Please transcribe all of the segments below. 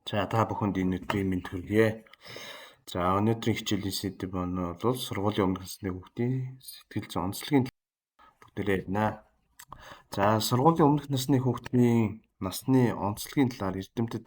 За та бүхэнд энэ өдрийн мэнд хүргэе. За өнөөдрийн хичээлийн сэдэв бол сургуулийн өмнөх насны хүүхдийн сэтгэл зүйн онцлогийн бүгдээрээ ярина. За сургуулийн өмнөх насны хүүхдийн насны онцлогийн талаар эрдэмтэд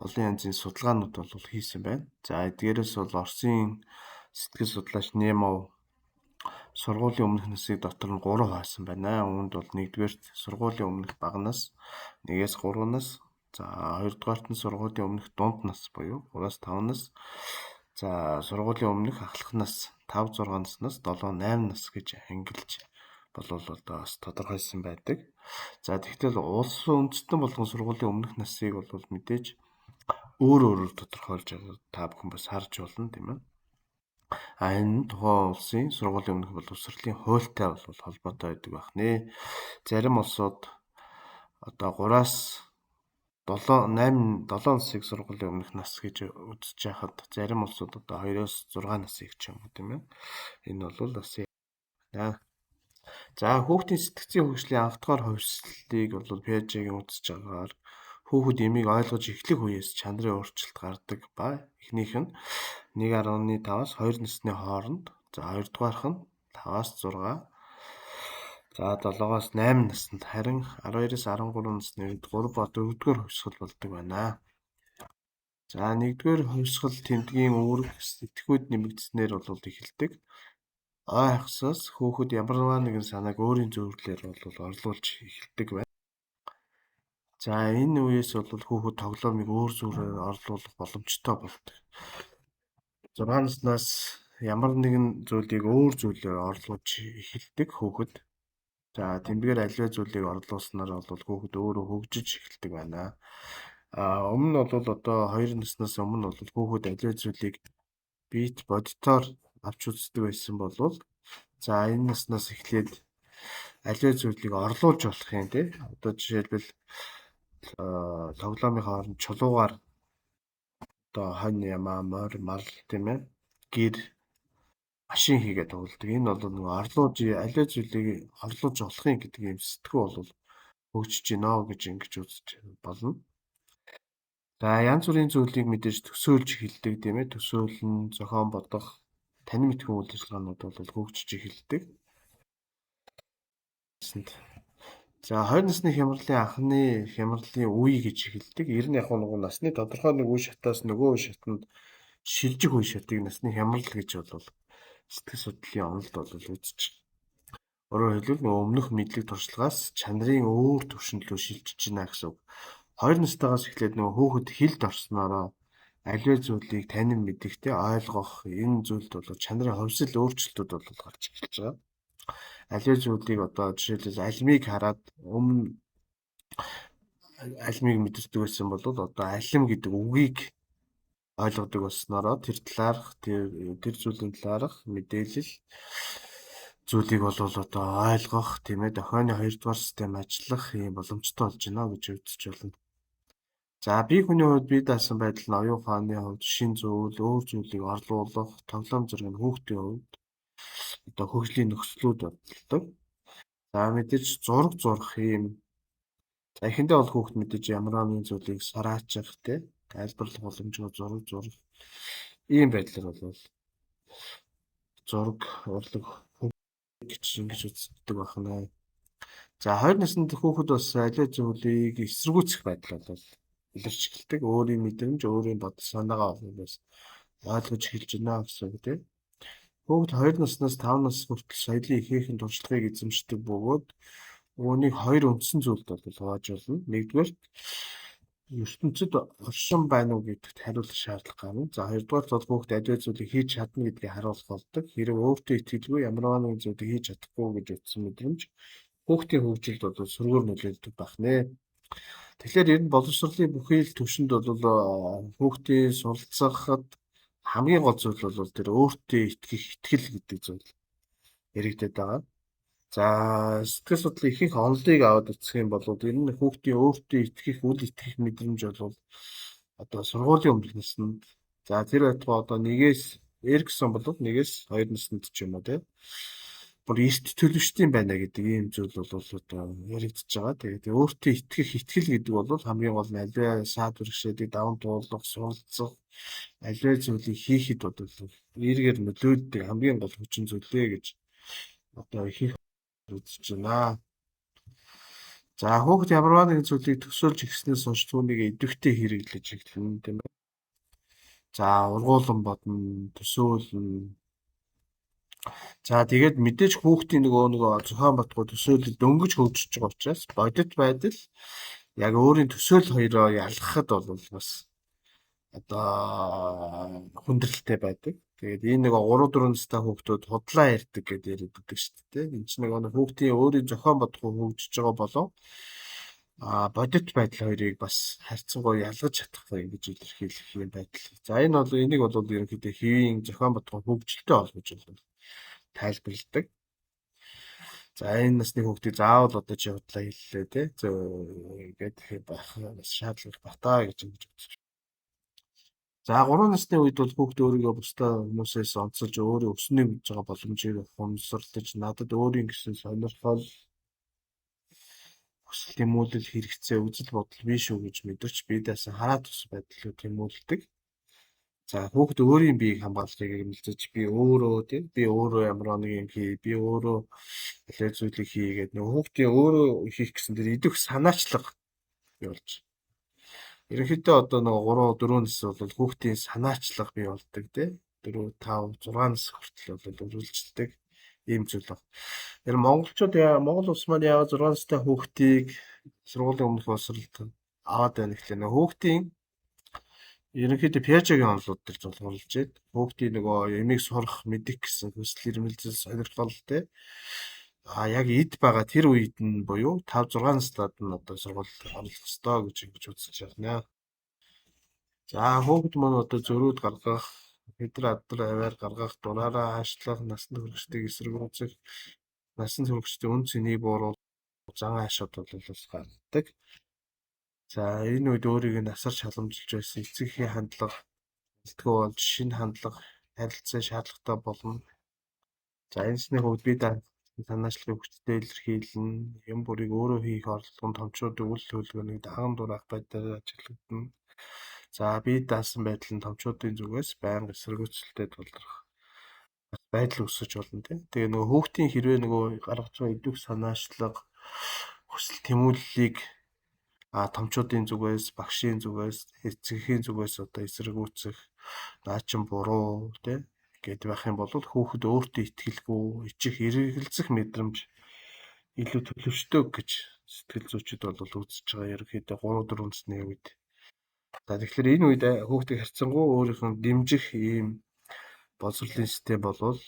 олон янзын судалгаанууд бол хийсэн байна. За эдгээрээс бол Оросын сэтгэл судлаач Немов сургуулийн өмнөх насыг дотор нь 3 хуваасан байна. Үүнд бол 1-р сургуулийн өмнөх бага нас, 1-ээс 3 нас, за 2-дугаарт нь сургуулийн өмнөх дунд нас буюу 3-аас 5 нас, за сургуулийн өмнөх ахлах нас 5-6 наснаас 7-8 нас гэж ангилж болвол одоо бас тодорхойлсон байдаг. За тэгвэл улсын үндэстэн болгон сургуулийн өмнөх насыг бол мэдээж өөрөөр тодорхойлж байгаа та бүхэн бас харж болно тийм ээ. Энэ тухайн улсын сургуулийн өмнөх боловсролын хуультай бол холбоотой байдаг байх нэ. Зарим улсууд одоо 3-аас 7 насыг сургуулийн өмнөх нас гэж үзэж байхад зарим улсууд одоо 2-оос 6 насыг ч юм уу тийм ээ. Энэ бол бас яа. За хүүхдийн сэтгцийн хөгжлийн анх дахь хувьслыг бол Пиажегийн үзэж байгаагаар хүүхэд эмийг ойлгож эхлэх үеэс чанарын өөрчлөлт гардаг ба эхнийх нь 1.5-аас 2 насны хооронд, за 2-дугаарх нь 5-аас 6, за 7-аас 8 наснд, харин 12-аас 13 насны үед 3 ба 4-р хувьсгал болдог байна. За 1-р хувьсгал тэмдгийн үүрэг сэтгхүйд нэмэгдснээр бол эхэлдэг. Ой хагасаас хүүхэд ямарваа нэгэн санааг өөрийн зөвлөлөөр бол орлуулж эхэлдэг байна. За энэ үеэс бол хүүхэд тоглоомыг өөр зүйлээр орлуулах боломжтой болдог. 6 наснаас ямар нэгэн зүйлийг өөр зүйлээр орлуулж эхэлдэг хүүхэд. За тэмдгээр аливаа зүйлийг орлуулснаар бол хүүхэд өөрөө хөгжиж эхэлдэг байна. Өмнө нь бол одоо 2 наснаас өмнө бол хүүхэд аливаа зүйлийг бит бодитоор авч үздэг байсан болвол за энэ наснаас эхлээд аливаа зүйлийг орлуулж болох юм тий. Одоо жишээлбэл тоглоомын хооронд чулуугаар одоо хонь ямаа морь мал тийм ээ гэр машин хийгээд тоглодог. Энэ бол нэг орлуулж аливаа зүйлийг орлуулж болохын гэдэг юм сэтгүү бол хөгжиж гинэ гэж ингэж үзэж болно. За янз бүрийн зүйлийг мэдээж төсөөлж эхэлдэг тийм ээ. Төсөөлн, зохион бодох, танин мэдхэн үйл ажиллагаанууд бол хөгжиж эхэлдэг. За 20 насны хямралын анхны хямралын үе гэж эхэлдэг. Ер нь яг нэг насны тодорхой нэг үе шатаас нөгөө үе шатанд шилжих үе шатыг насны хямрал гэж бол сэтгэл судлалын онолд бол үзэж. Өөрөөр хэлбэл нөгөө өмнөх мэдлэг туршлагаас чанарын өөр түвшинд рүү шилжиж байна гэсэн үг. 2 настайгаас эхлээд нөгөө хүүхэд хилд орсноороо аливаа зүйлийг танин мэдэхтэй ойлгох энэ зүйлд бол чанарын хувьсэл өөрчлөлтүүд бол гарч эхэлж байгаа. Аливаа зүйлийг одоо жишээлбэл алимыг хараад өмнө алимыг мэдэрдэг байсан бол одоо алим гэдэг үгийг ойлгодог болсноороо тэр талаарх тэр зүйлийн талаарх мэдээлэл зүйлийг бол одоо ойлгох тийм ээ дохионы 2-дугаар систем ажиллах юм боломжтой болж байна гэж үзэж байна. За бие хүний хувьд бие даасан байдал нь оюун ухааны хувьд шин зүйл, өөр зүйлийг орлуулах, тоглоом зэрэг нь хүүхдийн хувьд одоо хөгжлийн нөхцлүүд болдог. За мэдээж зураг зурх юм. За эхэндээ бол хүүхд мэдээж ямар нэгэн зүйлийг сараачих те тайлбарлах боломжтой зураг зурх ийм байдлаар бол зураг урлаг гэж ингэж үздэг байна. За 20 наснд хүүхэд бас аливаа зүйлийг эсэргүүцэх байдал бол илэрч эхэлдэг. Өөрийн мэдрэмж, өөрийн бодол санаагаа бас ойлгож эхэлж байна гэсэн үг тийм. Хүүхэд 2 наснаас 5 нас хүртэл соёлын ихээхэн туршлагыг эзэмшдэг бөгөөд үүнийг 2 үндсэн зүйлд бол хувааж болно. Нэгдүгээр ертөнцид оршин байна уу гэдэгт хариулах шаардлага гарна. За хоёрдугаар бол хүүхэд аливаа зүйлийг хийж чадна гэдгийг харуулах болдог. Хэрэв өөртөө итгэлгүй ямар нэгэн зүйлийг хийж чадахгүй гэж утсан мэдрэмж хүүхдийн хөгжилд бол сөргөөр нөлөөлдөг байх нэ. Тэгэхээр ер нь боловсролын бүхий л түвшинд бол хүүхдийн суралцахад хамгийн гол зүйл бол тэр өөртөө итгэх итгэл гэдэг зүйл яригдээд байгаа. За сэтгэл судлалын ихэнх онолыг аваад үзэх юм бол ер нь хүүхдийн өөртөө итгэх, үл итгэх мэдрэмж бол одоо сургуулийн өмнөх наснд за тэр байтугай одоо нэгээс Эриксон бол 1-ээс 2 наснд ч юм уу тийм. бүр эрт төлөвчтэй байна гэдэг ийм зүйл бол одоо яригдчихэж байгаа. Тэгээд өөртөө итгэл гэдэг бол хамгийн гол нь аливаа саад бэрхшээлийг даван туулах, суралцах, аливаа зүйлийг хийхэд бол эргээр нөлөөлдөг хамгийн гол хүчин зүйлээ гэж одоо ихэнх үзэж байна. За хүүхэд ямарваа нэгэн зүйлийг төсөөлж ирснээс хойш түүнийг идэвхтэй хэрэглэж эхэлнэ тийм ээ. За ургуулсан бодно, төсөөлнө. За тэгээд мэдээж хүүхдийн нөгөө зохион бодгоо төсөөлөл дөнгөж хөгжиж байгаа учраас бодит байдал яг өөрийн төсөөлөл хоёроо ялгахад бол бас одоо хүндрэлтэй байдаг. Тэгээд энэ нэг 3 4 настай хүүхдүүд худлаа ярьдаг гэдээ ярьдаг шүү дээ. Энэ чинь нэг хүүхдийн өөрийн зохион бодгоо хөгжиж байгаа болов бодит байдал хоёрыг бас харьцангуй ялгаж чадахгүй гэж илэрхийлэх юм байдал. За энэ бол энийг бол ерөнхийдөө хэвийн зохион бодгоо хөгжилтэй олгож байна. Тайлбарладаг. За энэ насны хүүхдийг заавал одоо чи худлаа хэллээ тий. Зөө ингээд байх бас шаардлага батаа гэж ингэж үзэж. За 3 насны үед бол хүүхд өөрийгөө бусдаа хүмүүсээс онцолж өөрөө өснөө мэдж байгаа боломжийг ухамсарлаж надад өөрийн гэсэн сонирхол хүсэл тэмүүлэл хэрэгцээ үзэл бодол биш үү гэж мэдэрч бие даасан хараа тус байдлыг тэмүүлдэг. За хүүхд өөрийн биеийг хамгаалахыг эрмэлзэж би өөрөө ямар нэг юм хий, би өөрөө аль зүйлийг хийгээд нөгөө хүүхдийн өөрөө хийх гэсэн тэр идэх санаачлага бий болж. Ерөнхийдөө одоо нөгөө 3 4 нас бол хүүхдийн санаачлага бий болдог тий. 4 5 6 нас хүртэл бол үргэлжилдэг ийм зүйл баг. Тэр Монгол улс маань яагаад 6 настай хүүхдийг сургуулийн өмнөх боловсролд аваад байна гэхлээр нөгөө хүүхдийн ерөнхийдөө Пиажегийн онолууд төр зулгуулж байна. Хүүхдийн нөгөө эмийг сурах, мэдэх гэсэн хүсэл эрмэлзэл сонирхол тий. Яг эд байгаа тэр үед нь буюу 5 6 настайд нь одоо сургуульд оруулах ёстой гэж үзэж байна. За хүүхэд маань одоо зөрүүд гаргах, хэдэр аддар аваар гаргах, дураараа хаашлах, насан туршидыг эсэргүүцэх, насан туршидын үн цэнийг бууруулах зан аашууд бол гардаг. За энэ үед өөрийг насар шаламжилж байсан эцэгхийн хандлага бэлтгүү болж шинэ хандлага харилцаа шаардлагатай болно. За энэсний хувьд бид санаачлагын хүчтэй илэрхийлнэ. Юм бүрийг өөрөө хийх орлогын томчуудын үйл төлөвлөгөөнийг даган дураах байдлаар ажиглагдана. За бие даасан байдал нь томчуудын зүгээс байнга эсэргүүцэлтэй тулгарх байдал өсөж болно тийм. Тэгээ нөгөө хүүхдийн хэрвээ нөгөө гаргаж байгаа идэвх санаачлага хүсэл тэмүүллийг томчуудын зүгээс, багшийн зүгээс, эцэгхийн зүгээс одоо эсэргүүцэх наа чин буруу тийм гэд байх юм бол хүүхэд өөртөө итгэлгүй, ичих эргэлзэх мэдрэмж илүү төлөвшдөг гэж сэтгэл зүйчид бол үзэж байгаа ерөнхийдөө 3 4 насны үед. За тэгэхээр энэ үед хүүхдийг харьцангуй өөрийнхөө дэмжих ийм боловсролын систем болвол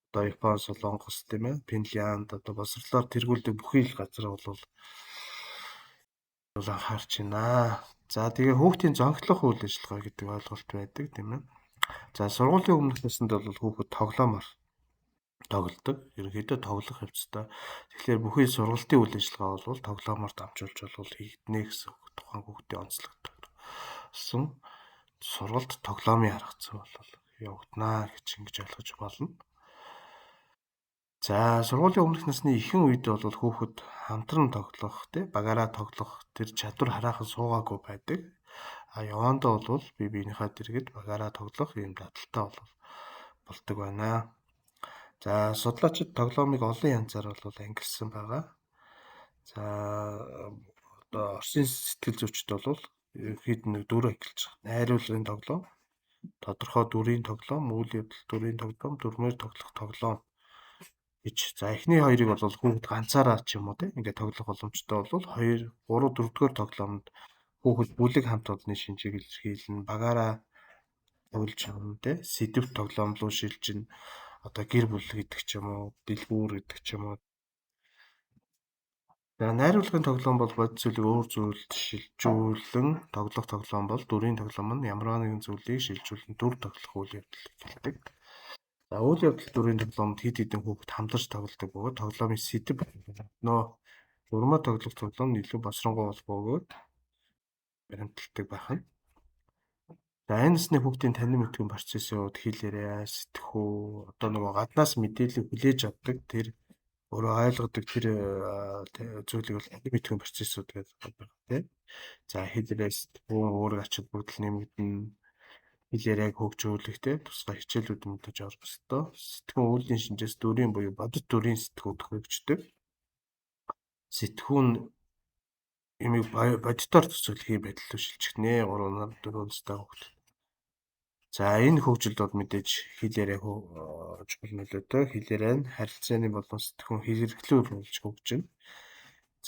одоо Япон, Солонгос тийм ээ, Финлянд одоо боловсрлоор тэргүүлдэг бүхий л газар бол анхаарч байна. За тэгээ хүүхдийн зонхлох үйл ажиллагаа гэдэг ойлголт байдаг тийм ээ. За сургуулийн өмнөх наснд бол хүүхэд тоглоомор тоглодог. Ерөнхийдөө тоглох явцдаа. Тэгэхээр бүхий сургалтын үйл ажиллагаа бол тоглоомор дамжуулж бол хийгднэ гэсэн тухайн хүүхдийн онцлогдсон сургалт тоглоомын арга зүй бол явагдана гэж ингэж ойлгож болно. За сургуулийн өмнөх насны ихэнх үед бол хүүхэд хамтран тоглох, багаараа тоглох тэр чадвар хараахан суугаагүй байдаг. Явандаа бол бие биенийхээ дэргэд багаараа тоглох юм дадалтай болдог байна. За судлаачид тоглоомыг олон янзаар бол ангилсан байгаа. За одоо Оросын сэтгэл зүйчид бол ерөнхийд нь 4 ангилж байгаа. Найруулгын тоглоом, тодорхой дүрийн тоглоом, үйл явдал дүрийн тоглоом, дүрмээр тоглох тоглоом гэж. За эхний хоёрыг бол хүүхэд ганцаараа ч юм уу ингээд тоглох боломжтой бол 2 3 4-р тоглоомд хүүхэд бүлэг хамт олонны шинжийг илэрхийлнэ, багаараа тоглож чадна сэдвт тоглоом руу шилжин одоо гэр бүл гэдэг ч юм уу, дэлгүүр гэдэг ч юм уу. За найруулгын тоглоом бол бодис зүйлийг өөр зүйлд шилжүүлэн тоглох тоглоом бол дүрийн тоглоом нь ямар нэгэн зүйлийг шилжүүлэн дүр тоглох үйл явдлыг хэлдэг. За үйл явдал дүрийн тоглоомд хэд хэдэн хүүхэд хамтарч тоглодог бөгөөд тоглоомын сэдэв нөө урмаа тоглох тоглоом нь илүү босронгуй бол бөгөөд баримталдаг байх нь. За энэ насны хүүхдийн танин мэдхийн процессын хувьд хэлээрээ сэтгхүү одоо нөгөө гаднаас мэдээлэл хүлээж авдаг тэр өөрөө ойлгодог тэр зүйлийг бол танин мэдхийн процессууд гэдэг байна тийм. За хэлээрээ сэтгхүү өөрийн ач холбогдол нэмэгдэнэ хэлээрээ хөгжүүлэх тийм тусгай хичээлүүд мэдээж орох ёстой. Сэтгхүүн үеийн шинжээс дүрийн буюу бодит дүрийн сэтгхүүд хөгждөг. Сэтгхүүн юмыг бодитоор төсөөлөх байдал руу шилжигнэ. 3 нар 4 настай хүүхд. За энэ хөгжилд бол мэдээж хэлээрээ чухал нөлөөтэй. Хэлээрээ нь харилцааны болон сэтгхүүн хэрэглүүр болж хөгжинэ.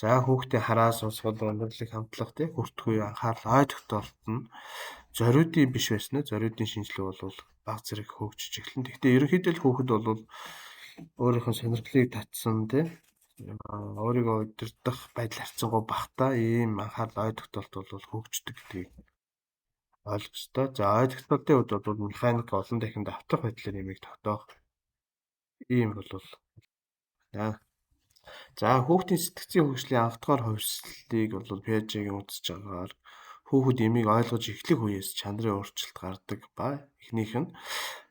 За хүүхдийн хараас усгал өндөрлөх хамтлах тийм хүртгүй анхаарал ой тогтоолт нь зориудын биш байснаа зориудын шинжилгээ бол бага зэрэг хөгжиж эхэлнэ. Гэхдээ ерөнхийдөө л хүүхэд бол өөрийнхөө сонирхлыг татсан тийм өөрийгөө удирдах байдал харьцангуй багтаа ийм анхаарал ой тогтоолт бол хөгждөг гэдгийг ойлгох ёстой. За ой тогтоолтын хувьд бол механик олон дахинд автах байдлаар нэмийг тогтоох ийм бол за хүүхдийн сэтгцийн хөгжлийн автгаар хувьслыг бол Пиажегийн үзэж байгаагаар хүүхэд ямиг ойлгож эхлэх үеэс чанарын өөрчлөлт гардаг ба эхнийх нь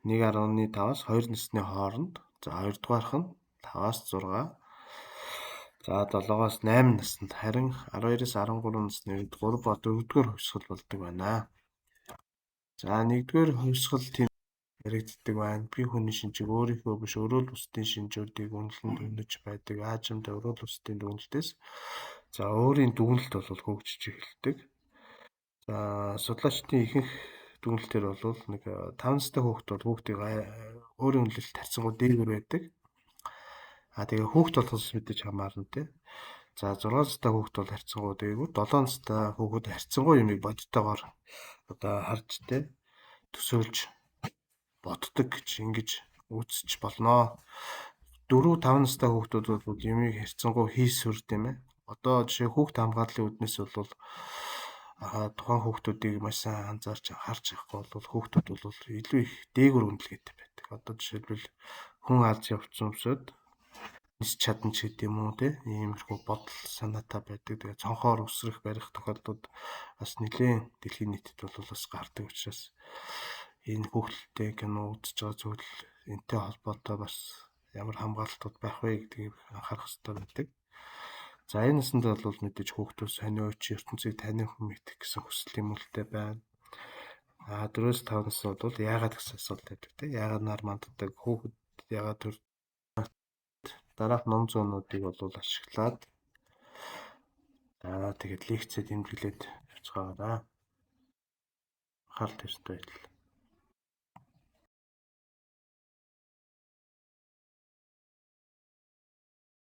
1.5-аас 2 насны хооронд, за хоёрдугаарх нь 5-аас 6, за 7-аас 8 наснд, харин 12-аас 13 насны үед 3 ба 4-р хувьсгал болдог байна. За 1-р хувьсгал яригддаг байна. Би хүний шинжийг өөрийнхөө биш өрөөл бусдын шинжүүдийг үнэлэн дүгнэж байдаг. Аажимдаа өрөөл бусдын дүгнэлтээс за өөрийн дүгнэлт бол хөгжиж эхэлдэг. За судлаачдын ихэнх дүгнэлтээр бол нэг 5 настай хүүхэд бол хүүхдийн өөрийн үнэлэлт харьцангуй дээгүүр байдаг. Тэгээ хүүхэд болохоос мэдээж хамаарна тий. За 6 настай хүүхэд бол харьцангуй дээгүүр, 7 настай хүүхэд харьцангуй юмыг бодитоогоор одоо харж тий төсөөлж боддог гэж ингэж үзэж болно. 4-5 настай хүүхдүүд бол юмыг харьцангуй хийсвэр тийм ээ. Одоо жишээ хүүхд хамгааллын үүднээс бол тухайн хүүхдүүдийг маш сайн анзаарч харж авахгүй бол хүүхдүүд бол илүү их дээгүүр үнэлгээтэй байдаг. Одоо жишээлбэл хүн алж явцсан өмсөд нис чадна ч гэдэг юм уу тийм иймэрхүү бодол санаатай байдаг. Тэгээ цонхоор өсрөх барих тохиолдлууд бас нэлээд дэлхийн нийтэд бол бас гардаг учраас энэ хүүхэлдээ кино үзэж байгаа зүйл энтэй холбоотой бас ямар хамгаалтууд байх вэ гэдгийг анхаарах хэрэгтэй байдаг. За энэ насанд бол мэдээж хүүхдүүд сонио уч ертөнцийг таних мэдэх гэсэн хүсэл тэмүүлэлтэй байна. 4-5 нас бол яагаад гэсэн асуулт байдаг тийм яагаад нар манддаг хүүхэд яагаад төр дараах ном зөөнүүдийг бол ашиглаад тэгээд лекцэд имжиглээд явж байгаараа анхаарал тавьсан байдал.